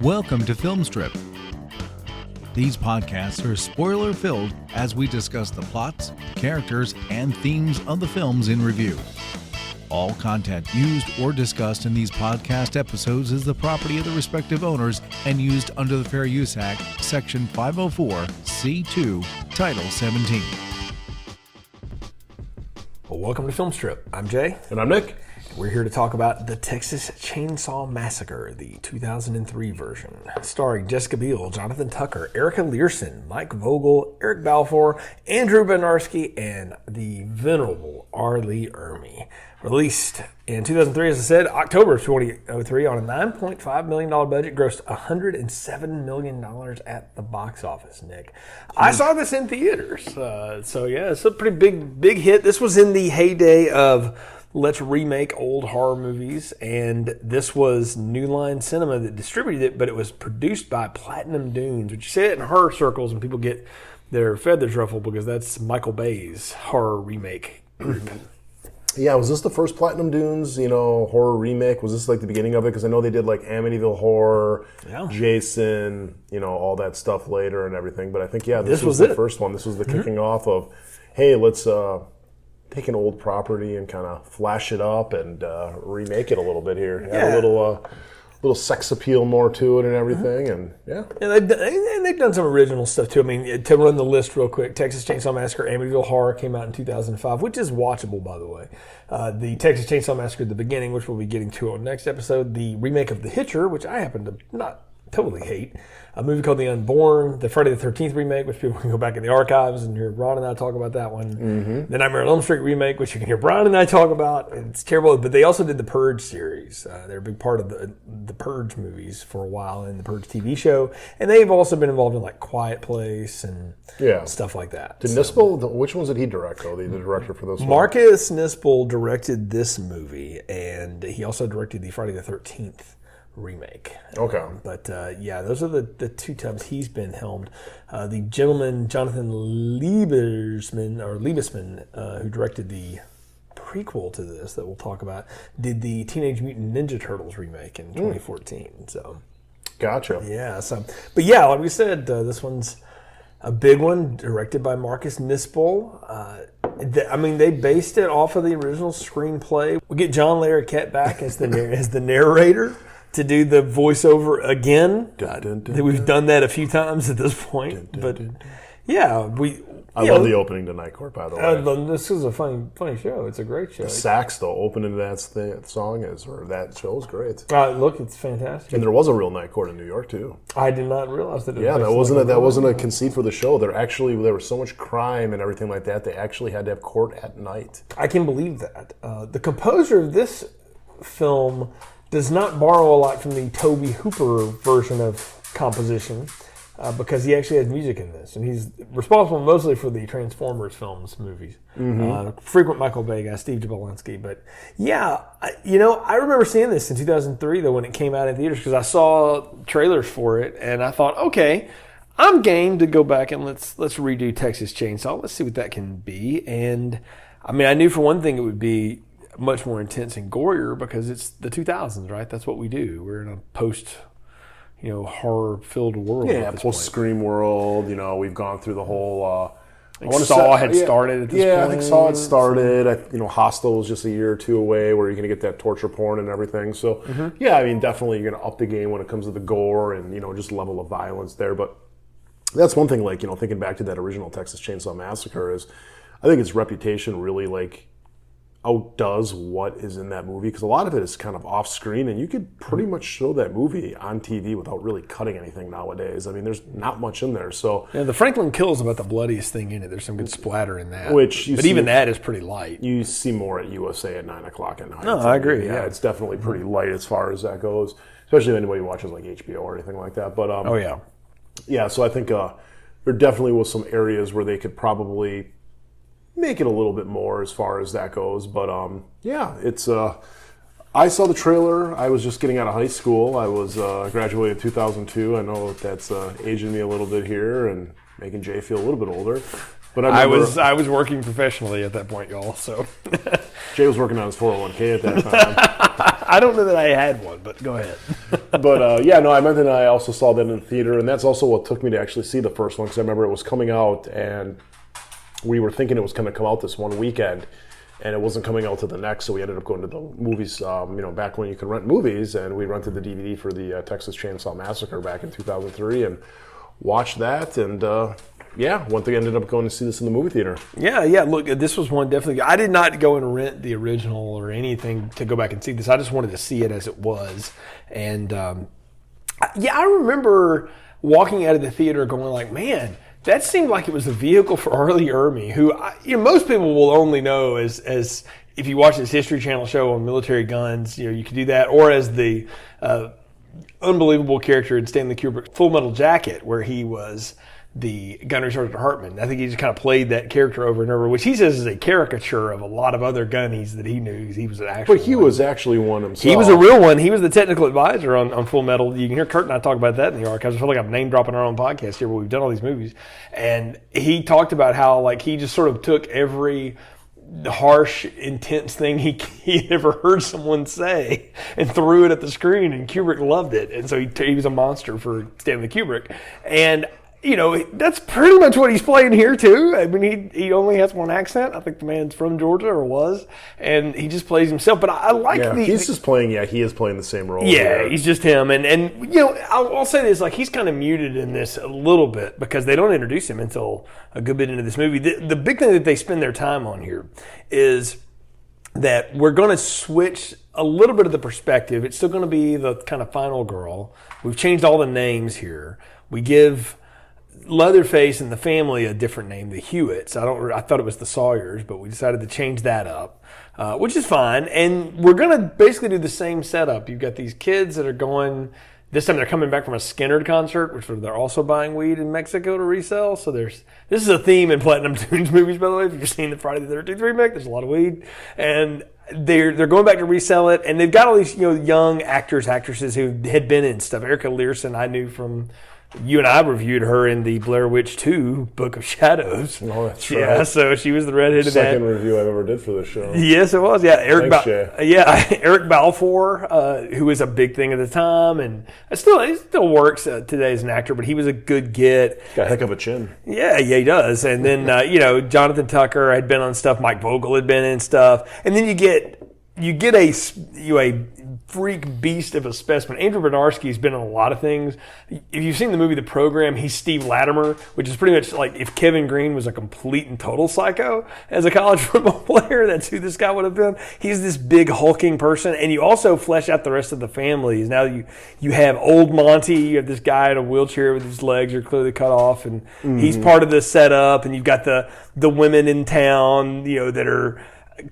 Welcome to Film Strip. These podcasts are spoiler-filled as we discuss the plots, characters, and themes of the films in review. All content used or discussed in these podcast episodes is the property of the respective owners and used under the Fair Use Act, Section 504(c)(2), Title 17. Well, welcome to Film Strip. I'm Jay. And I'm Nick. We're here to talk about the Texas Chainsaw Massacre, the 2003 version, starring Jessica Biel, Jonathan Tucker, Erica Learson, Mike Vogel, Eric Balfour, Andrew Benarski, and the venerable R. Lee Ermey. Released in 2003, as I said, October of 2003, on a $9.5 million budget, grossed $107 million at the box office, Nick. I saw this in theaters, so yeah, it's a pretty big hit. This was in the heyday of let's remake old horror movies, and this was New Line Cinema that distributed it, but it was produced by Platinum Dunes, which you say it in horror circles and people get their feathers ruffled because that's Michael Bay's horror remake group. Yeah, was this the first Platinum Dunes, horror remake? Was this like the beginning of it? Because I know they did like Amityville Horror, Jason, all that stuff later and everything. But I think, this was the first one. This was the kicking off of, hey, let's take an old property and kind of flash it up and remake it a little bit here. Add a little sex appeal more to it and everything, and they've done some original stuff too. I mean, to run the list real quick, Texas Chainsaw Massacre, Amityville Horror came out in 2005, which is watchable, by the way. The Texas Chainsaw Massacre: The Beginning, which we'll be getting to on next episode. The remake of The Hitcher, which I happen to not totally hate. A movie called The Unborn, the Friday the 13th remake, which people can go back in the archives and hear Ron and I talk about that one. Mm-hmm. The Nightmare on Elm Street remake, which you can hear Brian and I talk about. It's terrible, but they also did the Purge series. They're a big part of the Purge movies for a while in the Purge TV show. And they've also been involved in like Quiet Place and stuff like that. Did Nispel, which ones did he direct, though, the director for those Marcus Nispel directed this movie, and he also directed the Friday the 13th remake. Okay. But those are the two times he's been helmed. The gentleman, Jonathan Liebesman, who directed the prequel to this that we'll talk about, did the Teenage Mutant Ninja Turtles remake in 2014. So, gotcha. Yeah. But like we said, this one's a big one, directed by Marcus Nispel. They based it off of the original screenplay. We get John Larroquette back as the narrator to do the voiceover again. We've done that a few times at this point. I love the opening to Night Court, by the way. This is a funny show. It's a great show. The sax, though, opening to that that show is great. Look, it's fantastic. And there was a real Night Court in New York, too. I did not realize that. That wasn't a conceit for the show. There was so much crime and everything like that, they actually had to have court at night. I can believe that. The composer of this film does not borrow a lot from the Tobe Hooper version of composition because he actually has music in this. And he's responsible mostly for the Transformers films, movies. Mm-hmm. Frequent Michael Bay guy, Steve Jablonski. But I remember seeing this in 2003, though, when it came out in theaters, because I saw trailers for it, and I thought, okay, I'm game to go back and let's redo Texas Chainsaw. Let's see what that can be. And, I knew for one thing it would be much more intense and gorier because it's the 2000s, right? That's what we do. We're in a post, horror-filled world. Yeah, post-Scream world. We've gone through the whole. Saw had started at this point. Yeah, I think Saw had started. Hostel was just a year or two away where you're going to get that torture porn and everything. So, definitely you're going to up the game when it comes to the gore and, just level of violence there. But that's one thing, thinking back to that original Texas Chainsaw Massacre is I think its reputation really, outdoes what is in that movie because a lot of it is kind of off screen and you could pretty much show that movie on TV without really cutting anything nowadays. There's not much in there. So the Franklin Kill is about the bloodiest thing in it. There's some good splatter in that. But even that is pretty light. You see more at USA at 9 o'clock at night. No, I agree. Yeah, it's definitely pretty light as far as that goes, especially if anybody watches HBO or anything like that. But so I think there definitely was some areas where they could probably make it a little bit more as far as that goes. But it's I saw the trailer. I was just getting out of high school. I was graduated in 2002. I know that's aging me a little bit here and making Jay feel a little bit older. But I was working professionally at that point, y'all. So Jay was working on his 401k at that time. I don't know that I had one, but go ahead. But I meant that I also saw that in the theater, and that's also what took me to actually see the first one, because I remember it was coming out, and we were thinking it was going to come out this one weekend, and it wasn't coming out to the next, so we ended up going to the movies, back when you could rent movies, and we rented the DVD for the Texas Chainsaw Massacre back in 2003, and watched that, and one thing, ended up going to see this in the movie theater. Yeah. Look, this was one definitely. I did not go and rent the original or anything to go back and see this. I just wanted to see it as it was. And I remember walking out of the theater going like, man, that seemed like it was the vehicle for Arlie Ermy, who most people will only know as if you watch this History Channel show on military guns, you could do that, or as the unbelievable character in Stanley Kubrick's Full Metal Jacket, where he was the Gunnery Sergeant Hartman. I think he just kind of played that character over and over, which he says is a caricature of a lot of other gunnies that he knew. He was an actual But he was actually one himself. He was a real one. He was the technical advisor on Full Metal. You can hear Kurt and I talk about that in the archives. I feel like I'm name dropping our own podcast here, where we've done all these movies. And he talked about how he just sort of took every harsh, intense thing he ever heard someone say and threw it at the screen, and Kubrick loved it. And so he was a monster for Stanley Kubrick. And that's pretty much what he's playing here too. I mean, he only has one accent. I think the man's from Georgia, or was, and he just plays himself. But I like he's just playing. Yeah, he is playing the same role. Yeah, he's just him. And I'll say this: he's kind of muted in this a little bit because they don't introduce him until a good bit into this movie. The big thing that they spend their time on here is that we're going to switch a little bit of the perspective. It's still going to be the kind of final girl. We've changed all the names here. We give Leatherface and the family a different name, the Hewitts. I thought it was the Sawyers, but we decided to change that up, which is fine. And we're going to basically do the same setup. You've got these kids that are going, this time they're coming back from a Skinner concert, which they're also buying weed in Mexico to resell. So this is a theme in Platinum Dunes movies, by the way. If you've seen the Friday the 13th remake, there's a lot of weed. And they're going back to resell it. And they've got all these young actors, actresses who had been in stuff. Erica Learson, I knew from... You and I reviewed her in the Blair Witch 2 Book of Shadows. Oh, that's right. Yeah, so she was the redhead in that. Second review I've ever did for this show. Yes, it was. Yeah, Thanks, Eric Balfour, who was a big thing at the time, and he still works today as an actor, but he was a good get. Got a heck of a chin. Yeah, he does. And then Jonathan Tucker had been on stuff. Mike Vogel had been in stuff, and then you get a freak beast of a specimen. Andrew Bernarski's been in a lot of things. If you've seen the movie The Program, he's Steve Latimer, which is pretty much like if Kevin Green was a complete and total psycho as a college football player, that's who this guy would have been. He's this big hulking person, and you also flesh out the rest of the families. Now you have old Monty, you have this guy in a wheelchair with his legs are clearly cut off, and he's part of the setup, and you've got the women in town, that are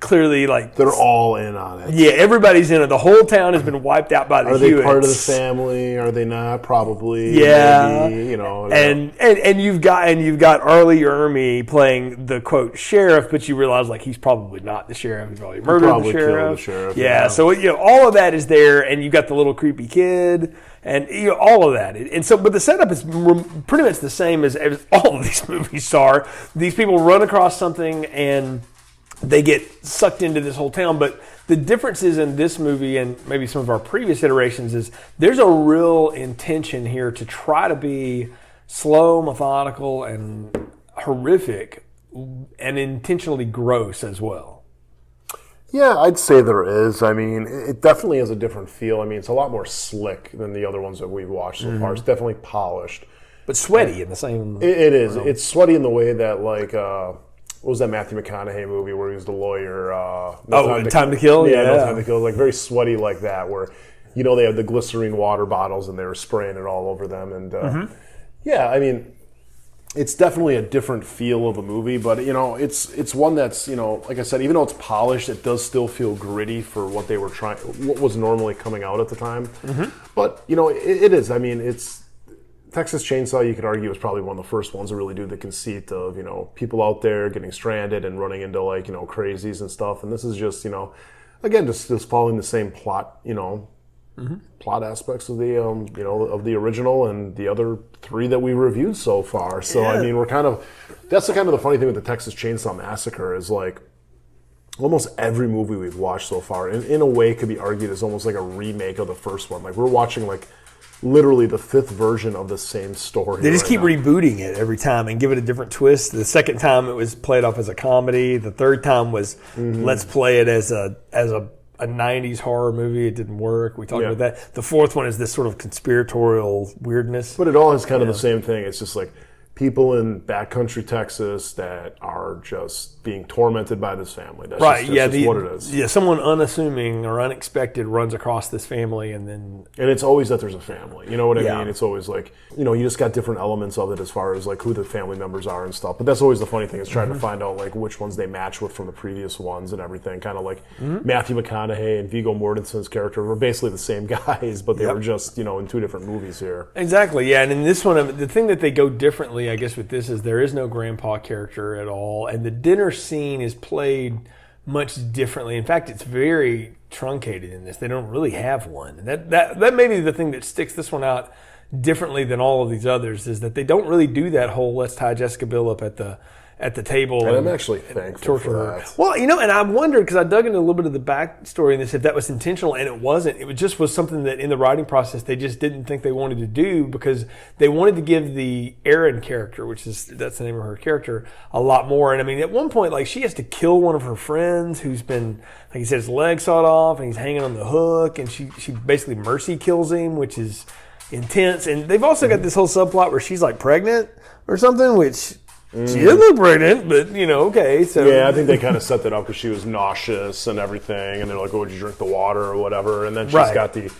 clearly they're all in on it. Yeah, everybody's in it. The whole town has been wiped out by the Hewitts. Are they part of the family? Are they not? Probably. Yeah. Maybe, and you've got Arlie Ermy playing the quote sheriff, but you realize he's probably not the sheriff. He probably murdered the sheriff. Killed the sheriff. Yeah. So all of that is there, and you've got the little creepy kid, and all of that. And so, but the setup is pretty much the same as all of these movies are. These people run across something and they get sucked into this whole town. But the differences in this movie and maybe some of our previous iterations is there's a real intention here to try to be slow, methodical, and horrific, and intentionally gross as well. Yeah, I'd say there is. I mean, it definitely has a different feel. I mean, it's a lot more slick than the other ones that we've watched so far. It's definitely polished. But sweaty in the same... It is. It's sweaty in the way that, what was that Matthew McConaughey movie where he was the lawyer? Time to Kill? Yeah, No Time to Kill. Very sweaty like that, where, they have the glycerine water bottles and they were spraying it all over them. And, yeah, I mean, it's definitely a different feel of a movie, but, it's one that's, like I said, even though it's polished, it does still feel gritty for what they were what was normally coming out at the time. But, it is. I mean, it's... Texas Chainsaw, you could argue, was probably one of the first ones to really do the conceit of, people out there getting stranded and running into crazies and stuff. And this is just, again, just following the same plot, plot aspects of the, of the original and the other three that we reviewed so far. So, yeah. I mean, that's the funny thing with the Texas Chainsaw Massacre is almost every movie we've watched so far, in a way, could be argued as almost like a remake of the first one. Like we're watching like literally the 5th version of the same story. They just keep rebooting it every time and give it a different twist. The second time it was played off as a comedy. The third time was let's play it as a 90s horror movie. It didn't work. We talked about that. The fourth one is this sort of conspiratorial weirdness. But it all is kind of the same thing. It's just like people in backcountry Texas that are just being tormented by this family. That's right, just, that's what it is. Yeah, someone unassuming or unexpected runs across this family and then... And it's always that there's a family. You know what I Yeah. mean? It's always like, you know, you just got different elements of it as far as like who the family members are and stuff. But that's always the funny thing is trying to find out like which ones they match with from the previous ones and everything. Kind of like Matthew McConaughey and Viggo Mortensen's character were basically the same guys, but they were just, you know, in 2 different movies here. Exactly, yeah. And in this one, the thing that they go differently, I guess, with this is there is no grandpa character at all. And the dinner scene is played much differently. In fact, it's very truncated in this. They don't really have one. And that may be the thing that sticks this one out differently than all of these others is that they don't really do that whole let's tie Jessica Biel up at the table. And I'm actually thankful for that. Well, you know, and I wondered because I dug into a little bit of the backstory in this if that was intentional, and it wasn't. It just was something that in the writing process they just didn't think they wanted to do because they wanted to give the Erin character, that's the name of her character, a lot more. And I mean, at one point, like she has to kill one of her friends who's been, like he said, his leg sawed off, and he's hanging on the hook, and she basically mercy kills him, which is intense. And they've also got this whole subplot where she's like pregnant or something, which. She didn't look pregnant, but, you know, okay. So yeah, I think they kind of set that up because she was nauseous and everything, and they're like, oh, did you drink the water or whatever? And then she's got the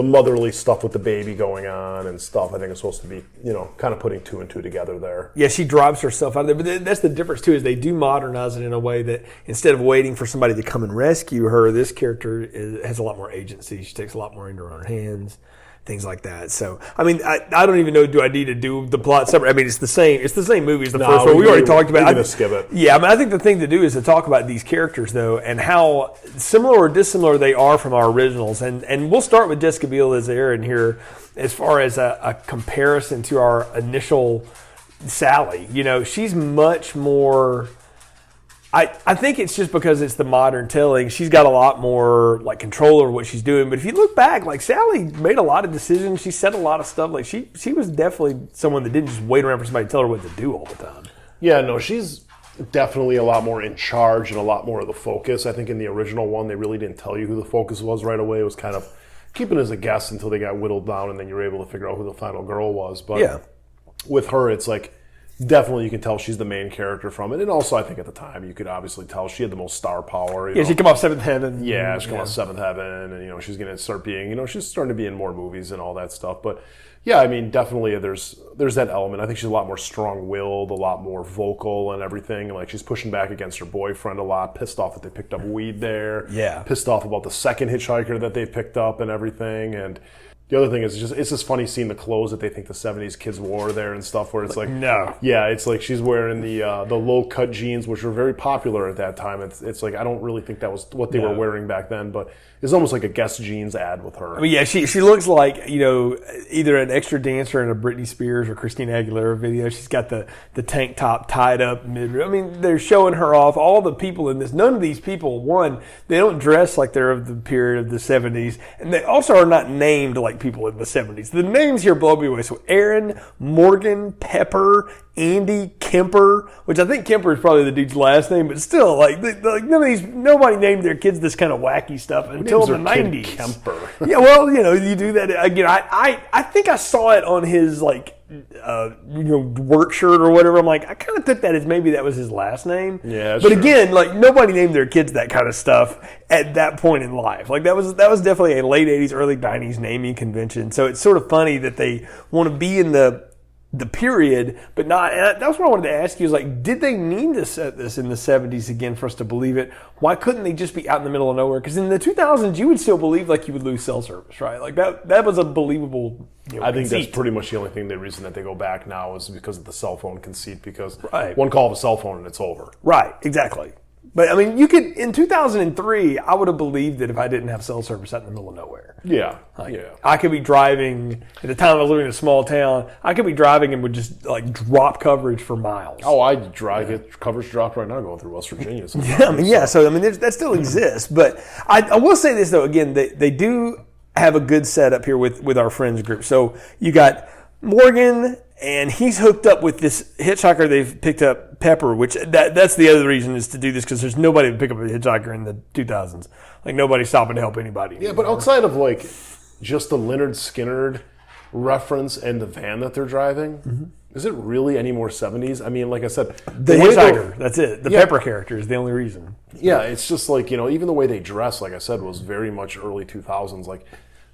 motherly stuff with the baby going on and stuff. I think it's supposed to be, you know, kind of putting 2 and 2 together there. Yeah, she drops herself out of there. But that's the difference, too, is they do modernize it in a way that instead of waiting for somebody to come and rescue her, this character has a lot more agency. She takes a lot more into her own hands. Things like that. So, I mean, I don't even know. Do I need to do the plot separate? I mean, it's the same. It's the same movie as the first one. We already talked about. I'm gonna skip it. Yeah, I mean, I think the thing to do is to talk about these characters though, and how similar or dissimilar they are from our originals. And we'll start with Jessica Biel as Erin here, as far as a comparison to our initial Sally. You know, she's much more. I think it's just because it's the modern telling. She's got a lot more like control over what she's doing. But if you look back, like Sally made a lot of decisions. She said a lot of stuff. Like she was definitely someone that didn't just wait around for somebody to tell her what to do all the time. Yeah, no, she's definitely a lot more in charge and a lot more of the focus. I think in the original one, they really didn't tell you who the focus was right away. It was kind of keeping as a guess until they got whittled down, and then you were able to figure out who the final girl was. But with her, it's like, definitely, you can tell she's the main character from it. And also, I think at the time, you could obviously tell she had the most star power. Yeah, she come off Seventh Heaven. Yeah, she come off Seventh Heaven. And, you know, she's going to start being, you know, she's starting to be in more movies and all that stuff. But, yeah, I mean, definitely there's that element. I think she's a lot more strong-willed, a lot more vocal and everything. Like, she's pushing back against her boyfriend a lot, pissed off that they picked up weed there. Yeah. Pissed off about the second hitchhiker that they picked up and everything. And the other thing is it's just funny seeing the clothes that they think the 70s kids wore there and stuff where it's like no. Yeah, it's like she's wearing the low-cut jeans, which were very popular at that time. It's like I don't really think that was what they were wearing back then, but it's almost like a Guess Jeans ad with her. I mean, yeah, she looks like, you know, either an extra dancer in a Britney Spears or Christina Aguilera video. She's got the tank top tied up mid. I mean, they're showing her off. All the people in this, none of these people, one, they don't dress like they're of the period of the 70s, and they also are not named like people in the 70s. The names here blow me away. So Erin, Morgan, Pepper, Andy, Kemper, which I think Kemper is probably the dude's last name, but still, like nobody named their kids this kind of wacky stuff until the 90s. Kemper. Yeah, well, you know, you do that again. I think I saw it on his work shirt or whatever. I'm like, I kind of took that as maybe that was his last name. Yeah, but again, like nobody named their kids that kind of stuff at that point in life. Like that was definitely a late 80s, early 90s naming convention. So it's sort of funny that they want to be in the period, but not. And that's what I wanted to ask you is like, did they need to set this in the 70s again for us to believe it? Why couldn't they just be out in the middle of nowhere? Because in the 2000s, you would still believe like you would lose cell service, right? Like that was a believable. I think conceit. that's pretty much the only thing. The reason that they go back now is because of the cell phone conceit. Because Right. one call of a cell phone and it's over. Right, exactly. But I mean, you could in 2003. I would have believed that if I didn't have cell service out in the middle of nowhere. Yeah, I could be driving at the time I was living in a small town. I could be driving and would just like drop coverage for miles. Oh, I get coverage dropped right now going through West Virginia. So that still exists. But I will say this though. Again, they do have a good setup here with our friends group. So you got Morgan, and he's hooked up with this hitchhiker they've picked up, Pepper, which that's the other reason is to do this because there's nobody to pick up a hitchhiker in the 2000s. Like, nobody's stopping to help anybody. Yeah, but outside of, like, just the Lynyrd Skynyrd reference and the van that they're driving, is it really any more 70s? I mean, like I said... The hitchhiker, that's it. The Pepper character is the only reason. Yeah, it's just like, even the way they dress, like I said, was very much early 2000s. Like,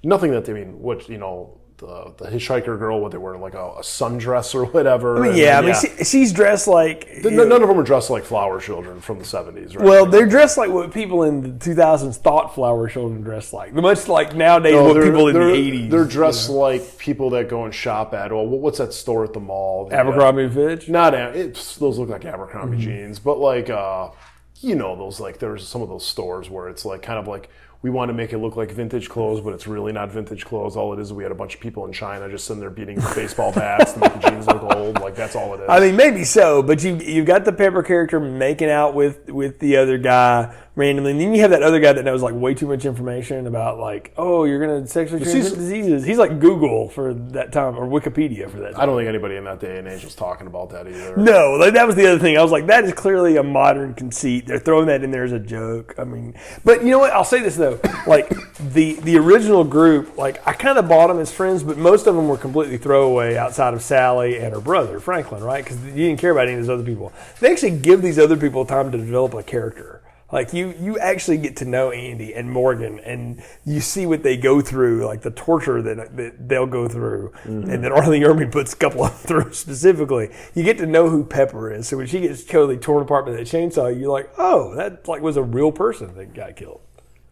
nothing that they mean, what, the hitchhiker girl, what they wear, like a sundress or whatever. I mean, she's dressed like... None of them are dressed like flower children from the 70s, right? Well, they're dressed like what people in the 2000s thought flower children dressed like. Much like nowadays what people in the 80s. They're dressed like people that go and shop at, what's that store at the mall? Abercrombie & Fitch? Those look like Abercrombie jeans, but like, those, like, there's some of those stores where it's like kind of like, we want to make it look like vintage clothes, but it's really not vintage clothes. All it is we had a bunch of people in China just sitting there beating baseball bats to make the jeans look old. Like, that's all it is. I mean, maybe so, but you've got the Pepper character making out with the other guy randomly, and then you have that other guy that knows like way too much information about like, oh, you're going to sexually transmit diseases. He's like Google for that time, or Wikipedia for that time. I don't think anybody in that day and age was talking about that either. No, like, that was the other thing. I was like, that is clearly a modern conceit. They're throwing that in there as a joke. I mean, but you know what? I'll say this though. Like, the original group, like, I kind of bought them as friends, but most of them were completely throwaway outside of Sally and her brother, Franklin, right? Because you didn't care about any of those other people. They actually give these other people time to develop a character. Like, you actually get to know Andy and Morgan, and you see what they go through, like the torture that they'll go through, and that Arlie Ermey puts a couple of them through specifically. You get to know who Pepper is. So when she gets totally torn apart by that chainsaw, you're like, oh, that like was a real person that got killed.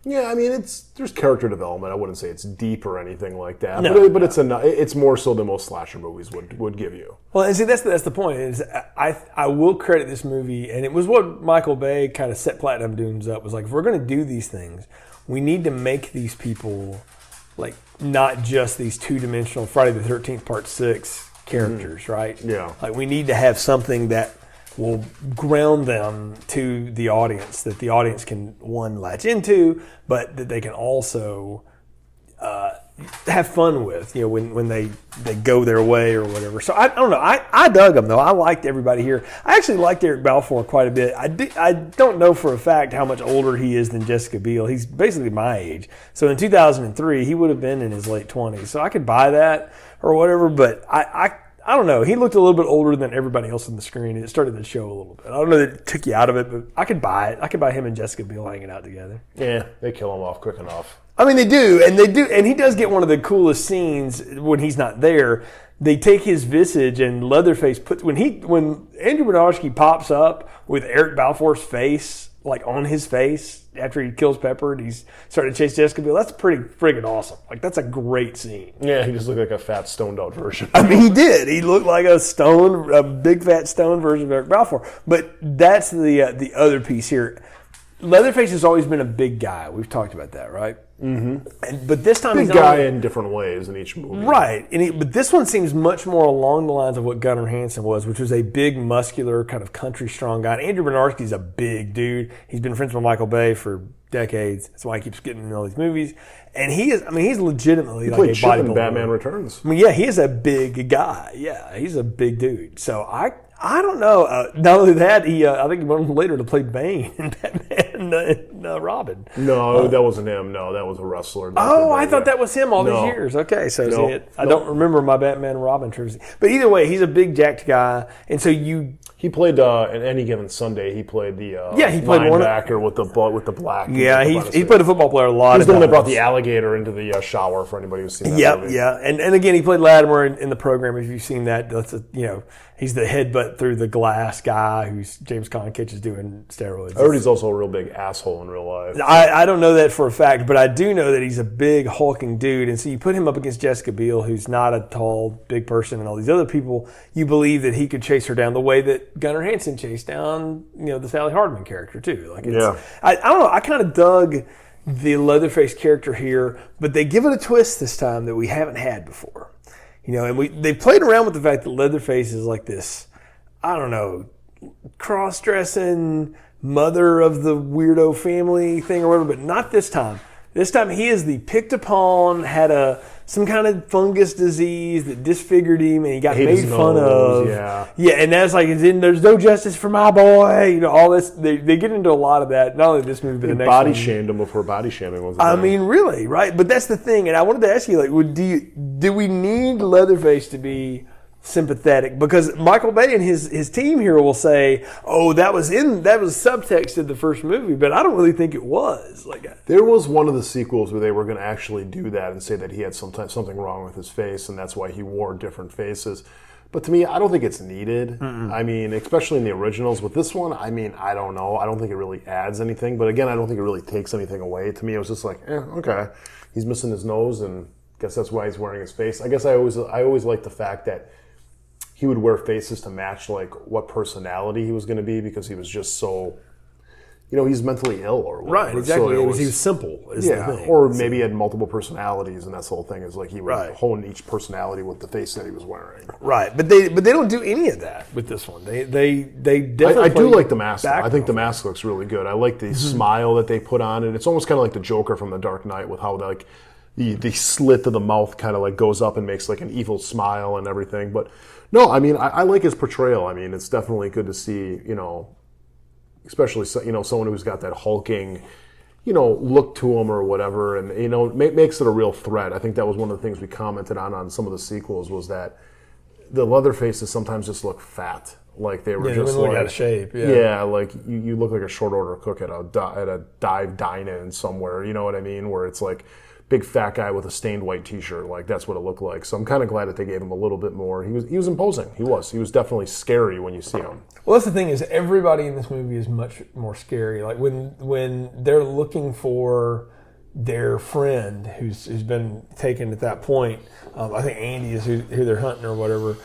Yeah, I mean, there's character development. I wouldn't say it's deep or anything like that, but it's more so than most slasher movies would give you. Well, and see, that's the point. Is I will credit this movie, and it was what Michael Bay kind of set Platinum Dunes up. Was like, if we're going to do these things, we need to make these people like not just these two-dimensional Friday the 13th Part 6 characters, right? Yeah. Like, we need to have something that will ground them to the audience, that the audience can, one, latch into, but that they can also have fun with, when they go their way or whatever. So I don't know. I dug them, though. I liked everybody here. I actually liked Eric Balfour quite a bit. I don't know for a fact how much older he is than Jessica Biel. He's basically my age. So in 2003, he would have been in his late 20s. So I could buy that or whatever, but I don't know. He looked a little bit older than everybody else on the screen. It started to show a little bit. I don't know that it took you out of it, but I could buy it. I could buy him and Jessica Biel hanging out together. Yeah, they kill him off quick enough. I mean, they do, and he does get one of the coolest scenes when he's not there. They take his visage and Leatherface when Andrew Bernarski pops up with Eric Balfour's face like on his face after he kills Pepper and he's starting to chase Jessica Biel. That's pretty friggin' awesome. Like, that's a great scene. Yeah, he just looked like a fat, stoned out version. I mean, he did. He looked like a big fat stone version of Eric Balfour. But that's the other piece here. Leatherface has always been a big guy. We've talked about that, right? Mm-hmm. But this time big guy in different ways in each movie, right? But this one seems much more along the lines of what Gunnar Hansen was, which was a big, muscular, kind of country strong guy. And Andrew Bernarski's a big dude. He's been friends with Michael Bay for decades. That's why he keeps getting in all these movies. And he's legitimately like a bodybuilder. In Batman Returns. I mean, yeah, he is a big guy. Yeah, he's a big dude. So I don't know. Not only that, I think he went on later to play Bane in Batman and Robin. No, that wasn't him. No, that was a wrestler. I thought that was him all these years. Okay, so I don't remember my Batman and Robin trilogy. But either way, he's a big jacked guy, and so he played in Any Given Sunday. He played the he played linebacker with the black. Yeah, he played a football player a lot. He's the one that brought the alligator into the shower for anybody who's seen that movie. Yeah, and again, he played Latimer in the program. If you've seen that, he's the headbutt through the glass guy who's James Caan catches doing steroids. I heard he's also a real big asshole in real life. I don't know that for a fact, but I do know that he's a big hulking dude, and so you put him up against Jessica Biel, who's not a tall, big person, and all these other people. You believe that he could chase her down the way that Gunnar Hansen chased down, the Sally Hardman character too. Like, I don't know. I kind of dug the Leatherface character here, but they give it a twist this time that we haven't had before. And they played around with the fact that Leatherface is like this, I don't know, cross-dressing mother of the weirdo family thing or whatever, but not this time. This time he is the picked upon, had some kind of fungus disease that disfigured him, and he got made fun of. Yeah, and that's like, there's no justice for my boy. All this. They get into a lot of that. Not only this movie, but the next body one. shamed him before body shaming was. I mean, really, right? But that's the thing, and I wanted to ask you, like, do we need Leatherface to be sympathetic? Because Michael Bay and his team here will say, "Oh, that was subtext in the first movie," but I don't really think it was. There was one of the sequels where they were going to actually do that and say that he had something wrong with his face, and that's why he wore different faces. But to me, I don't think it's needed. Mm-mm. I mean, especially in the originals. With this one, I mean, I don't know. I don't think it really adds anything. But again, I don't think it really takes anything away. To me, it was just like, okay, he's missing his nose, and I guess that's why he's wearing his face. I guess I always liked the fact that he would wear faces to match like what personality he was going to be, because he was just so, he's mentally ill or whatever. Right, exactly. So he was simple. Is the thing. Or maybe he had multiple personalities, and that's the whole thing. Is like he would hone each personality with the face that he was wearing. Right, but they don't do any of that with this one. They definitely. I do like the mask. I think the mask looks really good. I like the smile that they put on it. It's almost kind of like the Joker from The Dark Knight, with how like the slit of the mouth kind of like goes up and makes like an evil smile and everything. But no, I mean, I like his portrayal. I mean, it's definitely good to see, especially, someone who's got that hulking, look to him or whatever. And, makes it a real threat. I think that was one of the things we commented on some of the sequels, was that the Leatherfaces sometimes just look fat. Like they were just like out of shape. Yeah, like you look like a short order cook at a dive dine-in somewhere. You know what I mean? Where it's like, big fat guy with a stained white T-shirt, like that's what it looked like. So I'm kind of glad that they gave him a little bit more. He was imposing. He was definitely scary when you see him. Well, that's the thing, is everybody in this movie is much more scary. Like when they're looking for their friend who's been taken at that point. I think Andy is who they're hunting or whatever.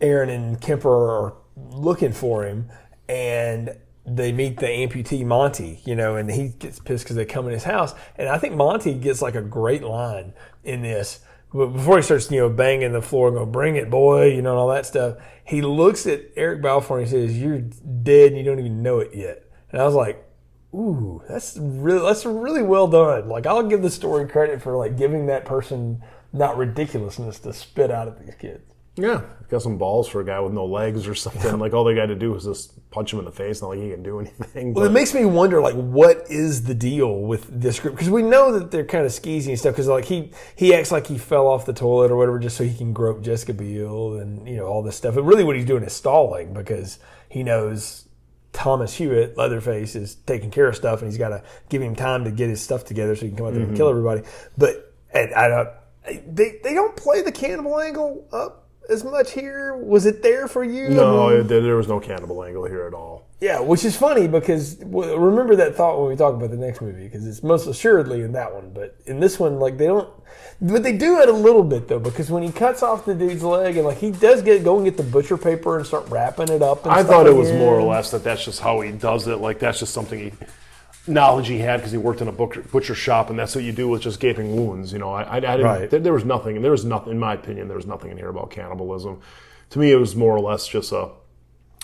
Aaron and Kemper are looking for him, and they meet the amputee Monty, and he gets pissed because they come in his house. And I think Monty gets like a great line in this. But before he starts, banging the floor and go, "Bring it, boy," and all that stuff, he looks at Eric Balfour and he says, "You're dead and you don't even know it yet." And I was like, ooh, that's really well done. Like, I'll give the story credit for like giving that person not ridiculousness to spit out at these kids. Yeah, got some balls for a guy with no legs or something. Like, all they got to do is just punch him in the face. Not like he can do anything. Well, it makes me wonder, like, what is the deal with this group? Because we know that they're kind of skeezy and stuff. Because like he acts like he fell off the toilet or whatever just so he can grope Jessica Biel and all this stuff. But really, what he's doing is stalling, because he knows Thomas Hewitt, Leatherface, is taking care of stuff, and he's got to give him time to get his stuff together so he can come out there and kill everybody. But they don't play the cannibal angle up as much here. Was it there for you? No, there was no cannibal angle here at all. Yeah, which is funny, because remember that thought when we talk about the next movie, because it's most assuredly in that one. But in this one, like, they don't. But they do it a little bit, though, because when he cuts off the dude's leg, and like he does go and get the butcher paper and start wrapping it up. And I thought it was more or less that's just how he does it. Like, that's just something knowledge he had because he worked in a butcher shop, and that's what you do with just gaping wounds. I didn't. Right. There was nothing, in my opinion, there was nothing in here about cannibalism. To me, it was more or less just a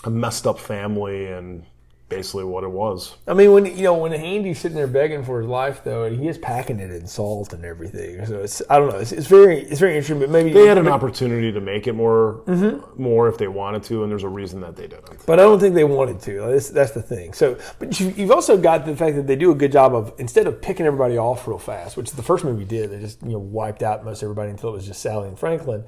messed up family, and basically what it was. I mean, when Andy's sitting there begging for his life, though, and he is packing it in salt and everything. So I don't know. It's very interesting. But maybe they had an opportunity to make it more if they wanted to, and there's a reason that they didn't. But I don't think they wanted to. That's the thing. So, but you've also got the fact that they do a good job of, instead of picking everybody off real fast, which the first movie did, they just wiped out most everybody until it was just Sally and Franklin.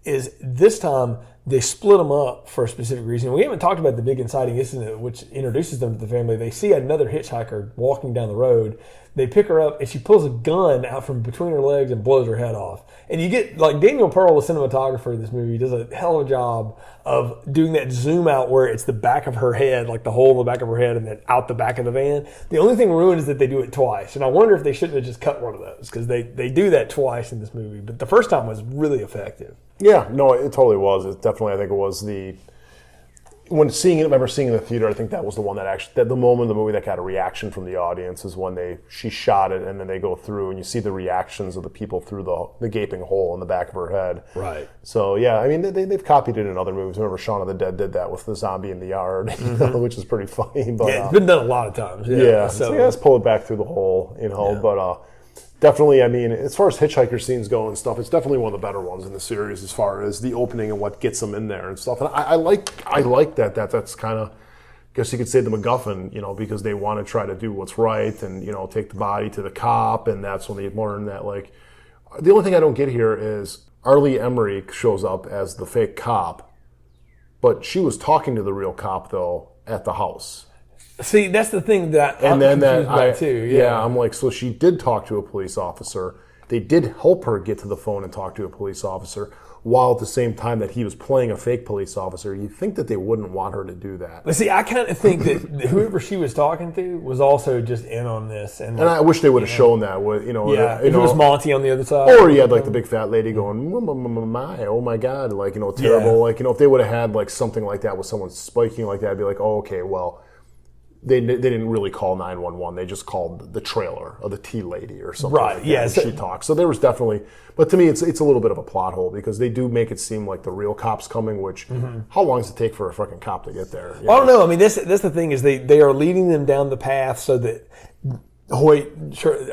Is this time they split them up for a specific reason. We haven't talked about the big inciting incident, which introduces them to the family. They see another hitchhiker walking down the road. They pick her up, and she pulls a gun out from between her legs and blows her head off. And you get, like, Daniel Pearl, the cinematographer of this movie, does a hell of a job of doing that zoom out where it's the back of her head, like the hole in the back of her head, and then out the back of the van. The only thing ruined is that they do it twice. And I wonder if they shouldn't have just cut one of those, because they do that twice in this movie. But the first time was really effective. Yeah, no, it totally was. It definitely, I think it was when seeing it, I remember seeing it in the theater, I think that was the one that actually, that the moment in the movie that got a reaction from the audience is when she shot it, and then they go through and you see the reactions of the people through the gaping hole in the back of her head. Right. So yeah, I mean, they've copied it in other movies. Remember Shaun of the Dead did that with the zombie in the yard, which is pretty funny. But, yeah, it's been done a lot of times. Yeah, so let's pull it back through the hole, but definitely, I mean, as far as hitchhiker scenes go and stuff, it's definitely one of the better ones in the series as far as the opening and what gets them in there and stuff. And I like that. That's kind of, I guess you could say the MacGuffin, because they want to try to do what's right and, take the body to the cop. And that's when they learn that, like, the only thing I don't get here is Arlie Emery shows up as the fake cop, but she was talking to the real cop, though, at the house. See, that's the thing that I'm confused by too. Yeah, I'm like, so she did talk to a police officer. They did help her get to the phone and talk to a police officer, while at the same time that he was playing a fake police officer. You'd think that they wouldn't want her to do that. But see, I kind of think that whoever she was talking to was also just in on this. And I wish they would have shown that. If it was Monty on the other side. Or you had like the big fat lady going, oh my God, like, terrible. Yeah. Like, if they would have had like something like that with someone spiking like that, I'd be like, oh, okay, well, they didn't really call 911. They just called the trailer or the tea lady or something. Right. Like that, yeah. and she talks. So there was definitely, but to me, it's a little bit of a plot hole because they do make it seem like the real cop's coming. Which how long does it take for a fucking cop to get there? I don't know. I mean, that's the thing is they are leading them down the path so that Hoyt,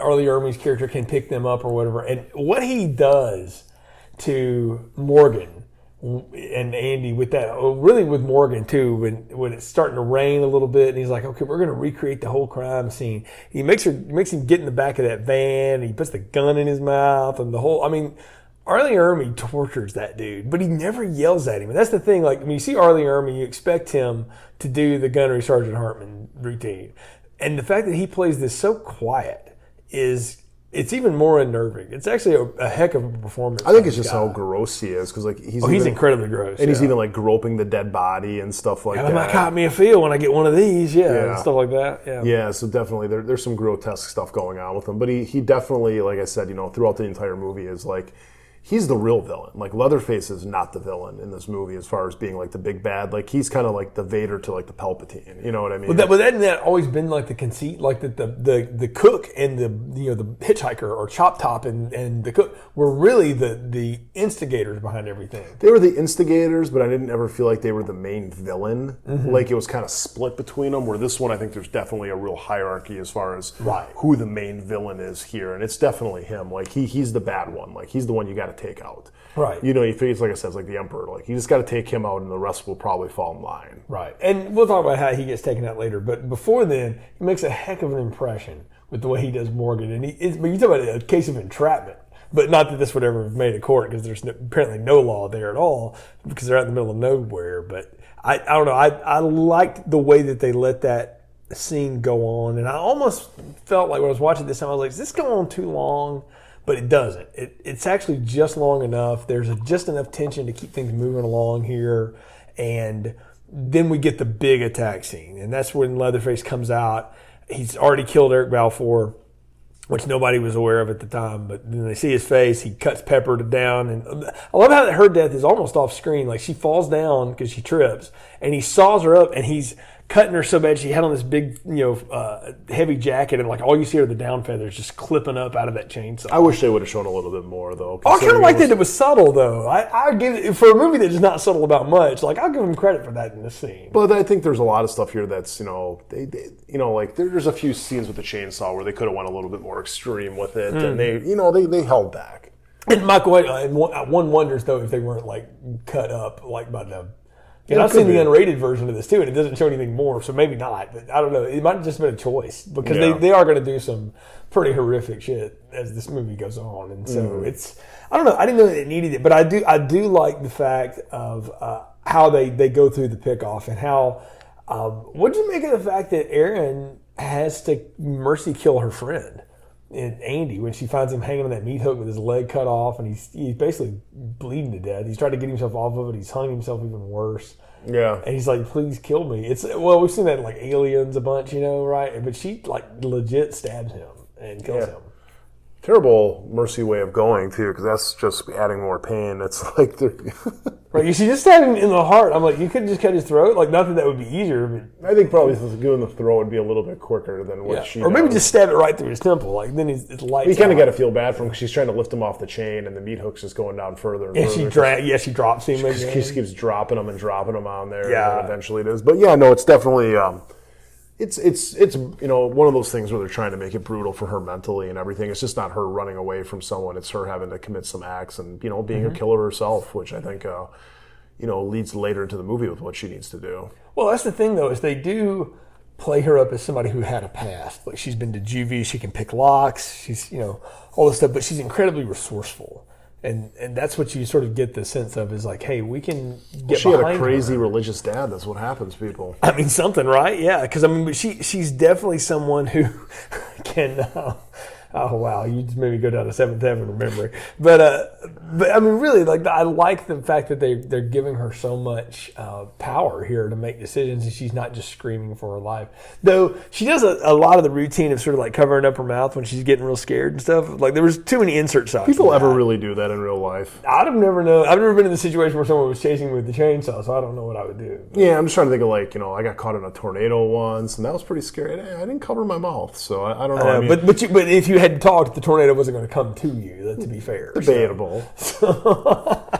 Arlie Ermey's character, can pick them up or whatever. And what he does to Morgan and Andy with that, really with Morgan too, when it's starting to rain a little bit, and he's like, okay, we're going to recreate the whole crime scene. He makes him get in the back of that van, and he puts the gun in his mouth, and the whole, I mean, Arlie Ermey tortures that dude, but he never yells at him. And that's the thing, like, when you see Arlie Ermey, you expect him to do the Gunnery Sergeant Hartman routine. And the fact that he plays this so quiet it's even more unnerving. It's actually a heck of a performance. I think it's just how gross he is, because like he's incredibly gross, and he's even like groping the dead body and stuff like that. That might caught me a feel when I get one of these, and stuff like that. Yeah. So definitely there's some grotesque stuff going on with him, but he definitely, like I said, throughout the entire movie is like, he's the real villain. Like, Leatherface is not the villain in this movie as far as being like the big bad. Like, he's kind of like the Vader to like the Palpatine. You know what I mean? But hasn't that always been like the conceit? Like the cook and the hitchhiker or Chop Top and the cook were really the instigators behind everything. They were the instigators, but I didn't ever feel like they were the main villain. Like, it was kind of split between them, where this one, I think there's definitely a real hierarchy as far as who the main villain is here. And it's definitely him. Like, he's the bad one. Like, he's the one you got to take out. Right. He figures, like I said, it's like the Emperor. Like, you just got to take him out, and the rest will probably fall in line. Right. And we'll talk about how he gets taken out later. But before then, he makes a heck of an impression with the way he does Morgan. And but you talk about a case of entrapment. But not that this would ever have made a court, because there's apparently no law there at all, because they're out in the middle of nowhere. But I don't know. I liked the way that they let that scene go on. And I almost felt like when I was watching this time, I was like, is this going on too long? But it doesn't. It's actually just long enough. There's just enough tension to keep things moving along here. And then we get the big attack scene. And that's when Leatherface comes out. He's already killed Eric Balfour, which nobody was aware of at the time. But then they see his face. He cuts Pepper down. And I love how her death is almost off screen. Like, she falls down because she trips. And he saws her up, and he's cutting her so bad she had on this big, heavy jacket, and like all you see are the down feathers just clipping up out of that chainsaw. I wish they would have shown a little bit more, though. I kind of like that it was subtle, though. I give it, for a movie that's not subtle about much. Like, I'll give them credit for that in this scene. But I think there's a lot of stuff here that's like there's a few scenes with the chainsaw where they could have went a little bit more extreme with it, and they held back. And Michael, one wonders though if they weren't like cut up like by the And I've seen the unrated version of this too, and it doesn't show anything more, so maybe not. But I don't know. It might have just been a choice because they are going to do some pretty horrific shit as this movie goes on, and so it's. I don't know. I didn't know that it needed it, but I do like the fact of how they go through the pickoff and how. What did you make of the fact that Erin has to mercy kill her friend? And Andy, when she finds him hanging on that meat hook with his leg cut off, and he's basically bleeding to death. He's tried to get himself off of it. He's hung himself even worse. Yeah. And he's like, please kill me. We've seen that in like Aliens a bunch, right? But she like legit stabs him and kills him. Terrible mercy way of going too, because that's just adding more pain. It's like they're right. She just stabbed him in the heart. I'm like, you could just cut his throat. Like, not that would be easier, but I think probably doing the throat would be a little bit quicker than what she. Or maybe just stab it right through his temple. Like then it's lights. You kind of got to feel bad for him because she's trying to lift him off the chain, and the meat hook's just going down further. And further. She drops him. She keeps dropping him on there. Yeah, and eventually it is. But yeah, no, it's definitely. It's one of those things where they're trying to make it brutal for her mentally and everything. It's just not her running away from someone. It's her having to commit some acts and being a killer herself, which I think leads later into the movie with what she needs to do. Well, that's the thing though, is they do play her up as somebody who had a past. Like she's been to juvie, she can pick locks, she's all this stuff, but she's incredibly resourceful. And that's what you sort of get the sense of is like, hey, we can get she behind had a crazy her. Religious dad. That's what happens, people. I mean, something, right? Yeah, because she's definitely someone who can. Oh wow, you just made me go down to Seventh Heaven remembering. But I mean, really, like I like the fact that they're giving her so much power here to make decisions, and she's not just screaming for her life. Though she does a lot of the routine of sort of like covering up her mouth when she's getting real scared and stuff. Like there was too many insert shots. People ever really do that in real life? I've never been in the situation where someone was chasing me with the chainsaw, so I don't know what I would do. Yeah, I'm just trying to think of like I got caught in a tornado once, and that was pretty scary. I didn't cover my mouth, so I don't know. But if you had talked, the tornado wasn't going to come to you. To be fair, debatable. So,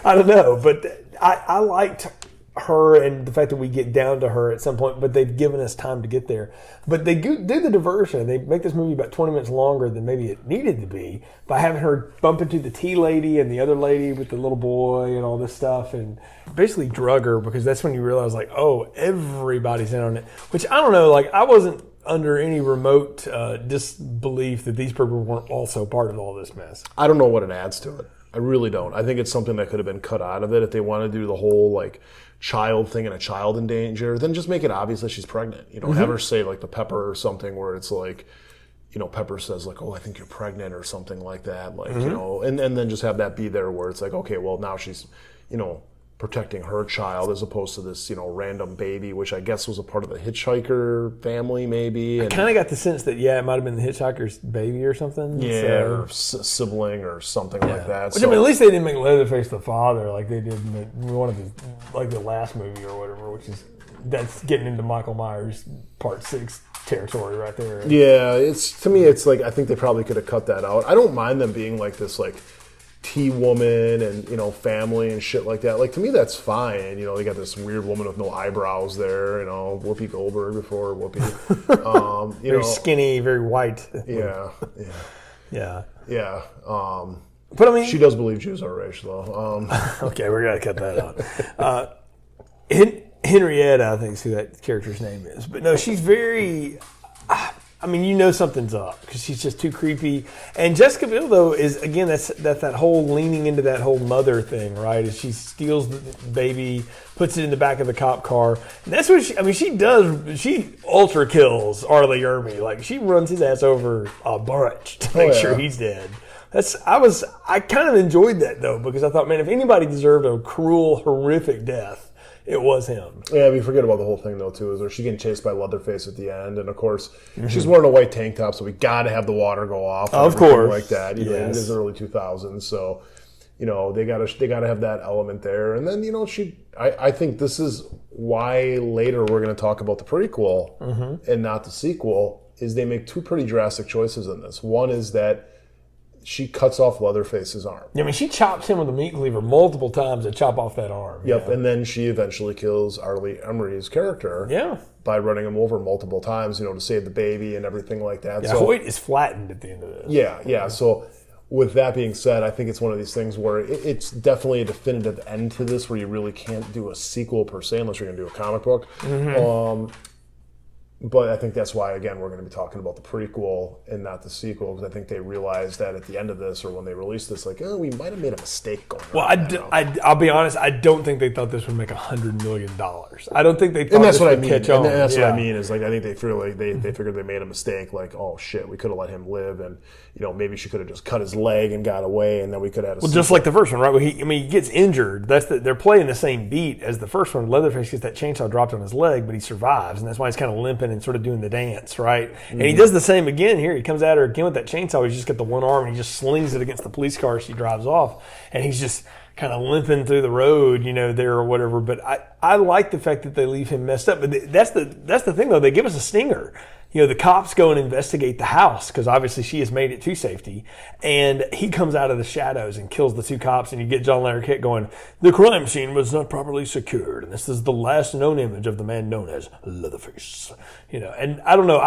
I don't know, but I liked her and the fact that we get down to her at some point. But they've given us time to get there. But they do the diversion. They make this movie about 20 minutes longer than maybe it needed to be by having her bump into the tea lady and the other lady with the little boy and all this stuff, and basically drug her, because that's when you realize like, oh, everybody's in on it. Which I don't know. Like I wasn't under any remote disbelief that these people weren't also part of all this mess. I don't know what it adds to it. I really don't. I think it's something that could have been cut out of it. If they want to do the whole like child thing and a child in danger, then just make it obvious that she's pregnant. Have her say like the Pepper or something where it's like, Pepper says like, oh, I think you're pregnant or something like that. Like, and then just have that be there where it's like, okay, well now she's, protecting her child as opposed to this, random baby, which I guess was a part of the hitchhiker family, maybe. I kind of got the sense that, it might have been the hitchhiker's baby or something. Yeah, or sibling or something like that. Which, at least they didn't make Leatherface the father like they did in one of the last movie or whatever, that's getting into Michael Myers Part 6 territory right there. Yeah, to me, it's like, I think they probably could have cut that out. I don't mind them being like this, like, tea woman and family and shit like that. Like to me that's fine. They got this weird woman with no eyebrows there, Whoopi Goldberg before Whoopi. Very skinny, very white. Yeah. But I mean, she does believe Jews are race though. Okay, we're gonna cut that out. Henrietta, I think is who that character's name is. But no, she's very I mean, something's up because she's just too creepy. And Jessica Biel, though, is, again, that's that whole leaning into that whole mother thing, right? As she steals the baby, puts it in the back of the cop car. And that's what she ultra kills R. Lee Ermey. Like, she runs his ass over a bunch to make sure he's dead. I kind of enjoyed that, though, because I thought, man, if anybody deserved a cruel, horrific death, it was him. Yeah, we forget about the whole thing, though, too, is she's getting chased by Leatherface at the end. And, of course, she's wearing a white tank top, so we got to have the water go off. Of course. Like that. Yes. It is early 2000s, so, they got to have that element there. And then, I think this is why later we're going to talk about the prequel and not the sequel, is they make two pretty drastic choices in this. One is that she cuts off Leatherface's arm. Yeah, I mean, she chops him with a meat cleaver multiple times to chop off that arm. Yep, and then she eventually kills R. Lee Ermey's character by running him over multiple times, to save the baby and everything like that. Yeah, so, Hoyt is flattened at the end of this. Yeah. So with that being said, I think it's one of these things where it's definitely a definitive end to this, where you really can't do a sequel per se unless you're going to do a comic book. But I think that's why, again, we're going to be talking about the prequel and not the sequel, because I think they realized that at the end of this, or when they released this, like, oh, we might have made a mistake going on. I'll be honest, I don't think they thought this would make $100 million. I don't think they thought and that's this what would I mean. catch on. And that's what I mean is, like, I think they feel like they figured they made a mistake. Like, oh shit, we could have let him live, and maybe she could have just cut his leg and got away, and then we could have had just like the first one, right? Where he gets injured. They're playing the same beat as the first one. Leatherface gets that chainsaw dropped on his leg, but he survives, and that's why he's kind of limping and sort of doing the dance, right? And he does the same again here. He comes at her again with that chainsaw. He's just got the one arm, and he just slings it against the police car as she drives off, and he's just kind of limping through the road, there or whatever. But I like the fact that they leave him messed up. But that's the thing, though. They give us a stinger. The cops go and investigate the house because obviously she has made it to safety. And he comes out of the shadows and kills the two cops. And you get John Larroquette going, the crime scene was not properly secured. And this is the last known image of the man known as Leatherface. And I don't know.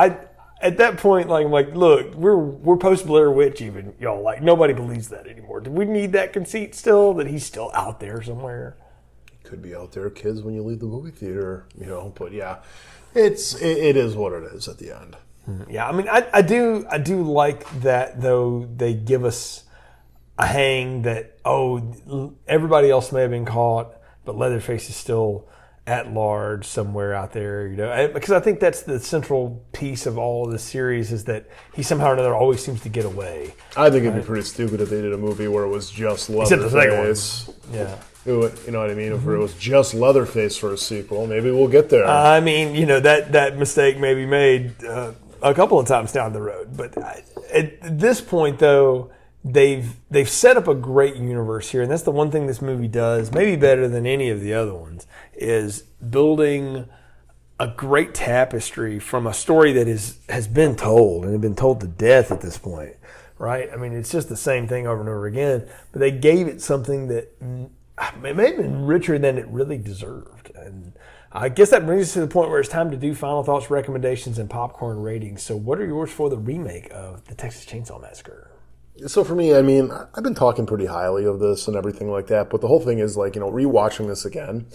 At that point, I'm like, look, we're post Blair Witch even, y'all. Like, nobody believes that anymore. Do we need that conceit still, that he's still out there somewhere? Could be out there, kids, when you leave the movie theater, But yeah, it is what it is at the end. Yeah, I mean, I do like that, though. They give us a hang that everybody else may have been caught, but Leatherface is still at large somewhere out there, because I think that's the central piece of all of the series, is that he somehow or another always seems to get away. I think it'd be pretty stupid if they did a movie where it was just Leatherface. Yeah. You know what I mean? If it was just Leatherface for a sequel, maybe we'll get there. I mean, that mistake may be made a couple of times down the road. But at this point, though, they've set up a great universe here, and that's the one thing this movie does, maybe better than any of the other ones, is building a great tapestry from a story that has been told and been told to death at this point, right? I mean, it's just the same thing over and over again, but they gave it something that it may have been richer than it really deserved. And I guess that brings us to the point where it's time to do final thoughts, recommendations, and popcorn ratings. So what are yours for the remake of the Texas Chainsaw Massacre? So for me, I mean, I've been talking pretty highly of this and everything like that, but the whole thing is, like, rewatching this again,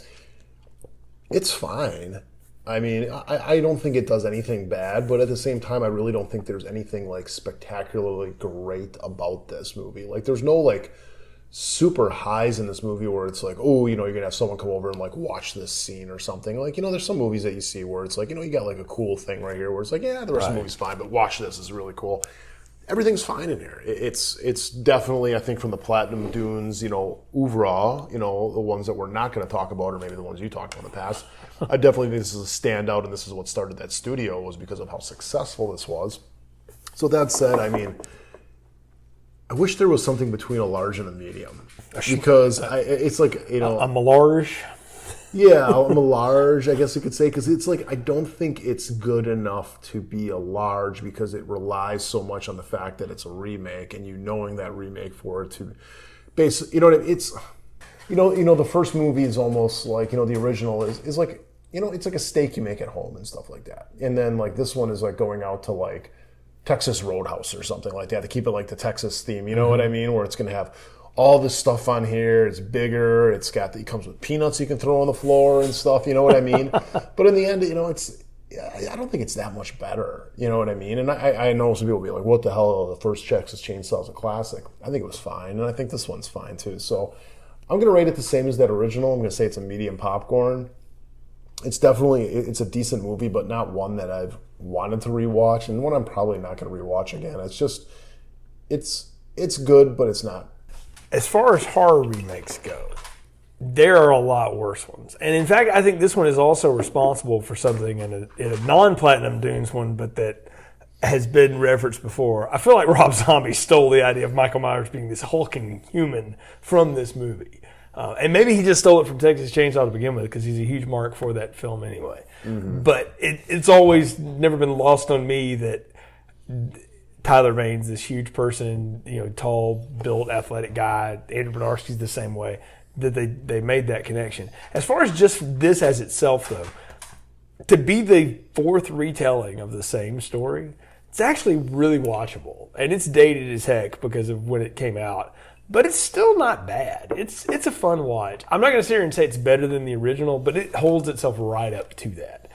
it's fine. I mean, I don't think it does anything bad, but at the same time, I really don't think there's anything, like, spectacularly great about this movie. Like, there's no, like, super highs in this movie where it's like, oh, you're going to have someone come over and, like, watch this scene or something. Like, there's some movies that you see where it's like, you got, like, a cool thing right here where it's like, yeah, the rest of the movie's fine, but watch this, is really cool. Everything's fine in here. It's definitely, I think, from the Platinum Dunes, oeuvre, the ones that we're not going to talk about, or maybe the ones you talked about in the past. I definitely think this is a standout, and this is what started that studio, was because of how successful this was. So that said, I mean, I wish there was something between a large and a medium, because it's like, a large. Yeah, I'm a large, I guess you could say, because it's like, I don't think it's good enough to be a large, because it relies so much on the fact that it's a remake, and knowing that remake for it to basically, what I mean? It's, the first movie is almost like, the original is like, it's like a steak you make at home and stuff like that. And then, like, this one is like going out to, like, Texas Roadhouse or something like that to keep it like the Texas theme, what I mean? Where it's going to have all this stuff on here. It's bigger. It comes with peanuts you can throw on the floor and stuff. You know what I mean? But in the end, I don't think it's that much better. You know what I mean? And I know some people will be like, what the hell? The first Texas Chainsaw is a classic. I think it was fine. And I think this one's fine too. So I'm going to rate it the same as that original. I'm going to say it's a medium popcorn. It's a decent movie, but not one that I've wanted to rewatch, and one I'm probably not going to rewatch again. It's just, it's good, but it's not. As far as horror remakes go, there are a lot worse ones. And in fact, I think this one is also responsible for something in a non-Platinum Dunes one, but that has been referenced before. I feel like Rob Zombie stole the idea of Michael Myers being this hulking human from this movie. And maybe he just stole it from Texas Chainsaw to begin with, because he's a huge mark for that film anyway. Mm-hmm. But it's always never been lost on me that Tyler Bane's this huge person, tall, built, athletic guy. Andrew Bernarski's the same way, that they made that connection. As far as just this as itself, though, to be the fourth retelling of the same story, It's actually really watchable, and it's dated as heck because of when it came out. But it's still not bad. It's a fun watch. I'm not going to sit here and say it's better than the original, but it holds itself right up to that.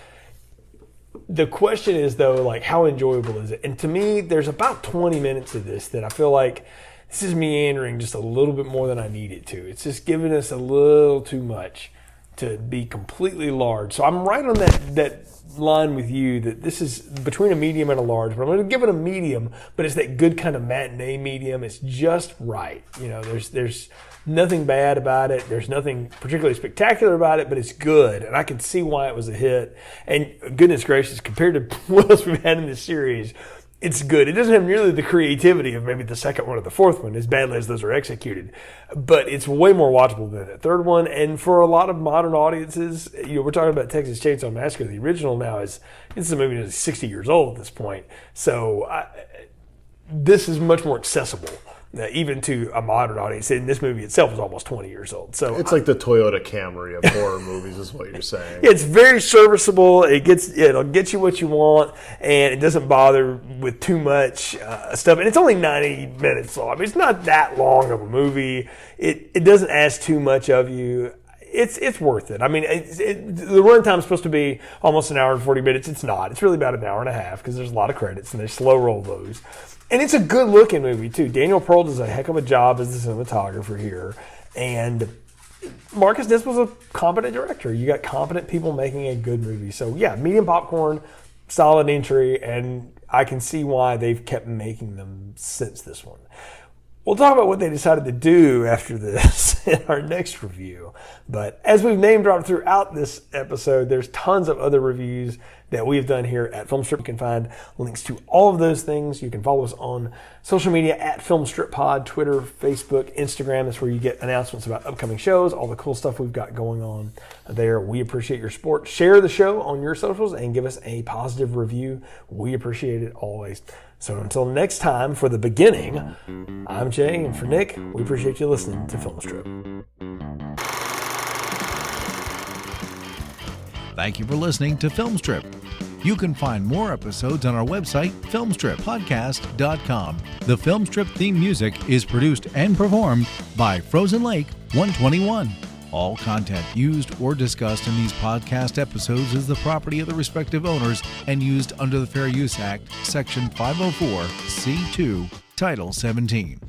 The question is, though, like, how enjoyable is it? And to me, there's about 20 minutes of this that I feel like this is meandering just a little bit more than I need it to. It's just giving us a little too much to be completely large. So I'm right on that line with you that this is between a medium and a large, but I'm going to give it a medium, but it's that good kind of matinee medium. It's just right. You know, there's nothing bad about it. There's nothing particularly spectacular about it, but it's good. And I can see why it was a hit. And goodness gracious, compared to what else we've had in this series, it's good. It doesn't have nearly the creativity of maybe the second one or the fourth one, as badly as those are executed. But it's way more watchable than the third one. And for a lot of modern audiences, you know, we're talking about Texas Chainsaw Massacre. The original now it's a movie that's 60 years old at this point. So this is much more accessible, even to a modern audience. And this movie itself is almost 20 years old. So it's like the Toyota Camry of horror movies, is what you're saying. It's very serviceable. It'll get you what you want, and it doesn't bother with too much stuff. And it's only 90 minutes long. I mean, it's not that long of a movie. It doesn't ask too much of you. It's worth it. I mean, the runtime is supposed to be almost an hour and 40 minutes. It's not. It's really about an hour and a half because there's a lot of credits, and they slow roll those. And it's a good-looking movie, too. Daniel Pearl does a heck of a job as the cinematographer here. And Marcus Niss was a competent director. You got competent people making a good movie. So, yeah, medium popcorn, solid entry, and I can see why they've kept making them since this one. We'll talk about what they decided to do after this in our next review. But as we've name dropped throughout this episode, there's tons of other reviews that we've done here at Filmstrip. You can find links to all of those things. You can follow us on social media at FilmstripPod, Twitter, Facebook, Instagram. That's where you get announcements about upcoming shows, all the cool stuff we've got going on there. We appreciate your support. Share the show on your socials and give us a positive review. We appreciate it always. So until next time, for the beginning, I'm Jay, and for Nick, we appreciate you listening to Filmstrip. Thank you for listening to Filmstrip. You can find more episodes on our website, filmstrippodcast.com. The Filmstrip theme music is produced and performed by Frozen Lake 121. All content used or discussed in these podcast episodes is the property of the respective owners and used under the Fair Use Act, Section 504, C2, Title 17.